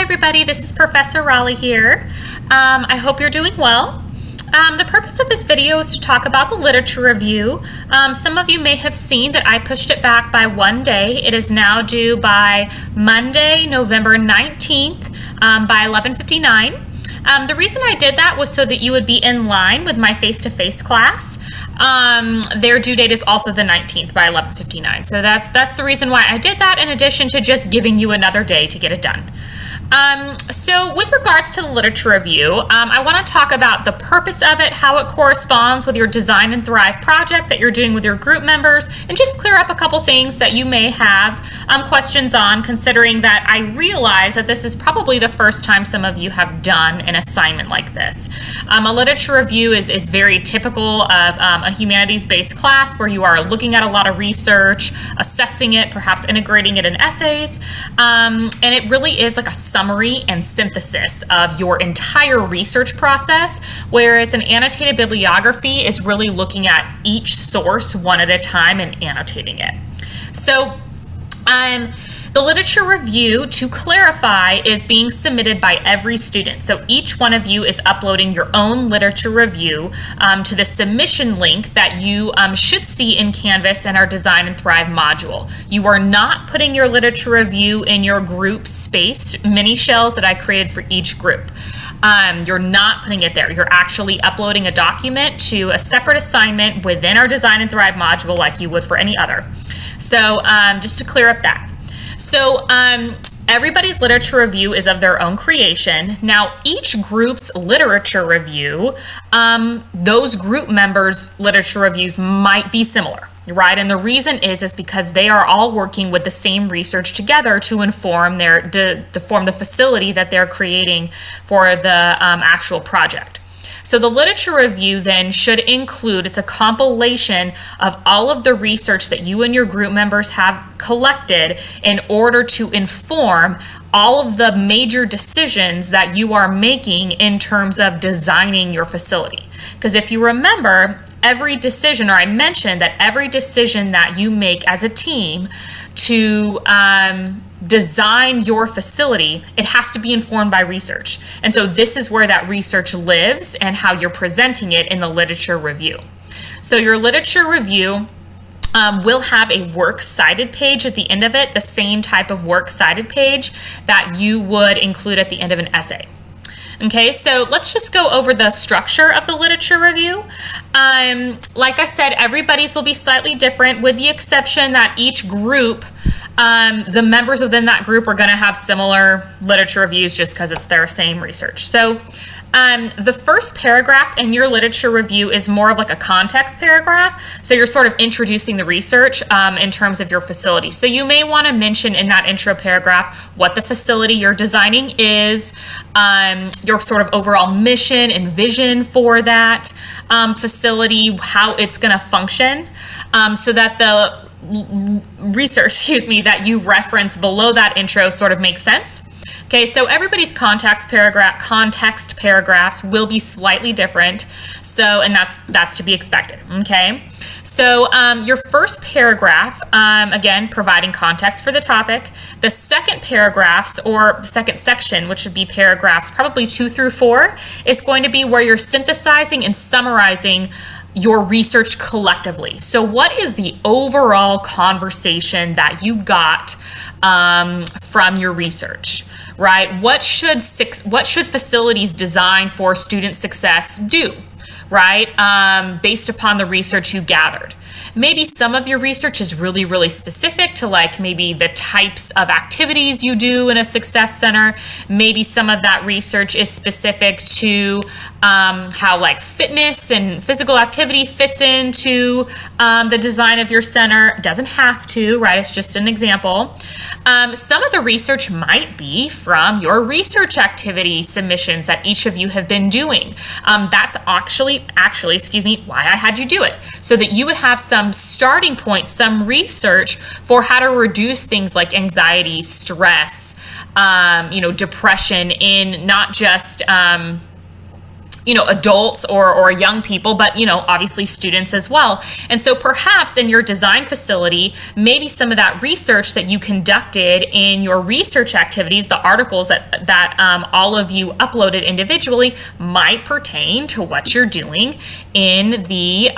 everybody, this is Professor Raleigh here. I hope you're doing well. The purpose of this video is to talk about the literature review. Some of you may have seen that I pushed it back by one day. It is now due by Monday, November 19th by 11:59. The reason I did that was so that you would be in line with my face-to-face class. Their due date is also the 19th by 11:59. So that's the reason why I did that, in addition to just giving you another day to get it done. So with regards to the literature review, I want to talk about the purpose of it, how it corresponds with your Design and Thrive project that you're doing with your group members, and just clear up a couple things that you may have questions on, considering that I realize that this is probably the first time some of you have done an assignment like this. A literature review is very typical of a humanities-based class where you are looking at a lot of research, assessing it, perhaps integrating it in essays, and it really is like a summary and synthesis of your entire research process, whereas an annotated bibliography is really looking at each source one at a time and annotating it. So the literature review, to clarify, is being submitted by every student. So each one of you is uploading your own literature review to the submission link that you should see in Canvas in our Design and Thrive module. You are not putting your literature review in your group space mini shells that I created for each group. You're not putting it there. You're actually uploading a document to a separate assignment within our Design and Thrive module like you would for any other. So just to clear up that. So everybody's literature review is of their own creation. Now, each group's literature review, those group members' literature reviews might be similar, right? And the reason is because they are all working with the same research together to inform to form the facility that they're creating for the actual project. So the literature review then should include, it's a compilation of all of the research that you and your group members have collected in order to inform all of the major decisions that you are making in terms of designing your facility. Because if you remember, every decision, or I mentioned that every decision that you make as a team to design your facility, it has to be informed by research. And so this is where that research lives and how you're presenting it in the literature review. So your literature review will have a works cited page at the end of it, the same type of works cited page that you would include at the end of an essay. Okay, so let's just go over the structure of the literature review. Like I said, everybody's will be slightly different, with the exception that each group, the members within that group are going to have similar literature reviews just because it's their same research. So the first paragraph in your literature review is more of like a context paragraph. So you're sort of introducing the research in terms of your facility. So you may want to mention in that intro paragraph what the facility you're designing is, your sort of overall mission and vision for that facility, how it's going to function, so that the research, that you reference below that intro sort of makes sense. Okay, so everybody's context paragraphs will be slightly different. So, and that's to be expected. Okay, so your first paragraph, again, providing context for the topic. The second paragraphs, or the second section, which would be paragraphs probably 2 through 4, is going to be where you're synthesizing and summarizing your research collectively. So what is the overall conversation that you got from your research, right? What should facilities designed for student success do, right? Based upon the research you gathered. Maybe some of your research is really, really specific to like maybe the types of activities you do in a success center. Maybe some of that research is specific to how like fitness and physical activity fits into the design of your center. It doesn't have to, right? It's just an example. Some of the research might be from your research activity submissions that each of you have been doing. That's actually, why I had you do it, so that you would have some starting point, some research for how to reduce things like anxiety, stress, depression in not just adults or young people, but, obviously students as well. And so perhaps in your design facility, maybe some of that research that you conducted in your research activities, the articles that that all of you uploaded individually might pertain to what you're doing in the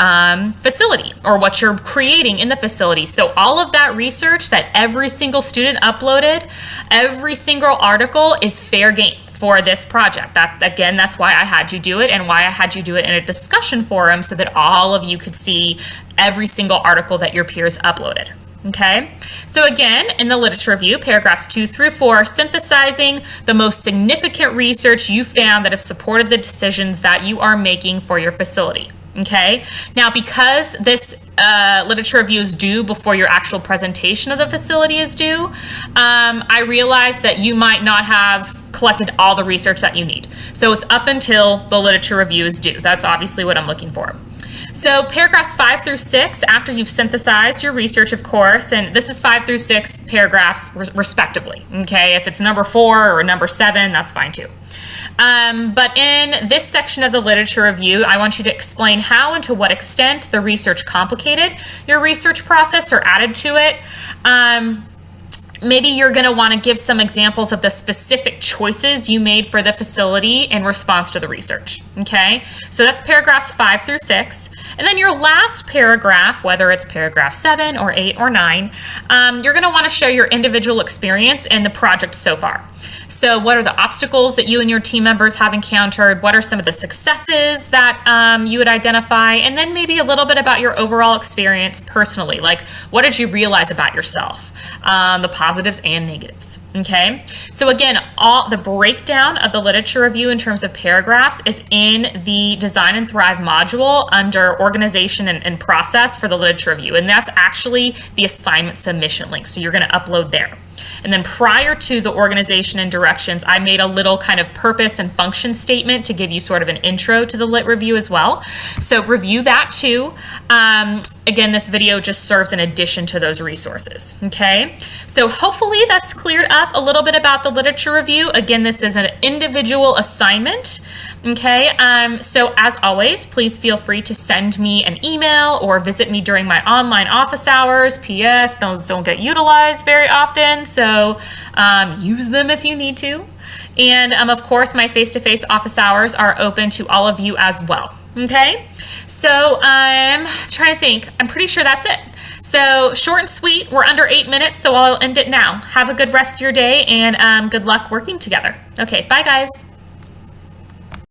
facility or what you're creating in the facility. So all of that research that every single student uploaded, every single article is fair game for this project. That's why I had you do it, and why I had you do it in a discussion forum, so that all of you could see every single article that your peers uploaded. Okay, so again, in the literature review, paragraphs 2 through 4, synthesizing the most significant research you found that have supported the decisions that you are making for your facility. Okay, now because this literature review is due before your actual presentation of the facility is due, I realized that you might not have collected all the research that you need. So it's up until the literature review is due. That's obviously what I'm looking for. So paragraphs 5 through 6, after you've synthesized your research, of course, and this is 5 through 6 paragraphs respectively. Okay, if it's number 4 or number 7, that's fine too. But in this section of the literature review, I want you to explain how and to what extent the research complicated your research process or added to it. Maybe you're going to want to give some examples of the specific choices you made for the facility in response to the research. Okay, so that's paragraphs 5 through 6. And then your last paragraph, whether it's paragraph 7 or 8 or 9, you're going to want to share your individual experience in the project so far. So what are the obstacles that you and your team members have encountered? What are some of the successes that you would identify? And then maybe a little bit about your overall experience personally. Like, what did you realize about yourself? The positives and negatives. Okay, so again, all the breakdown of the literature review in terms of paragraphs is in the Design and Thrive module under organization and process for the literature review. And that's actually the assignment submission link. So you're going to upload there. And then prior to the organization and directions, I made a little kind of purpose and function statement to give you sort of an intro to the lit review as well. So review that too. Again, this video just serves in addition to those resources. Okay, so hopefully that's cleared up a little bit about the literature review. Again, this is an individual assignment. Okay, so as always, please feel free to send me an email or visit me during my online office hours. P.S. Those don't get utilized very often, so use them if you need to. And of course, my face-to-face office hours are open to all of you as well. Okay, so I'm trying to think. I'm pretty sure that's it. So short and sweet. We're under 8 minutes, so I'll end it now. Have a good rest of your day, and good luck working together. Okay, bye guys.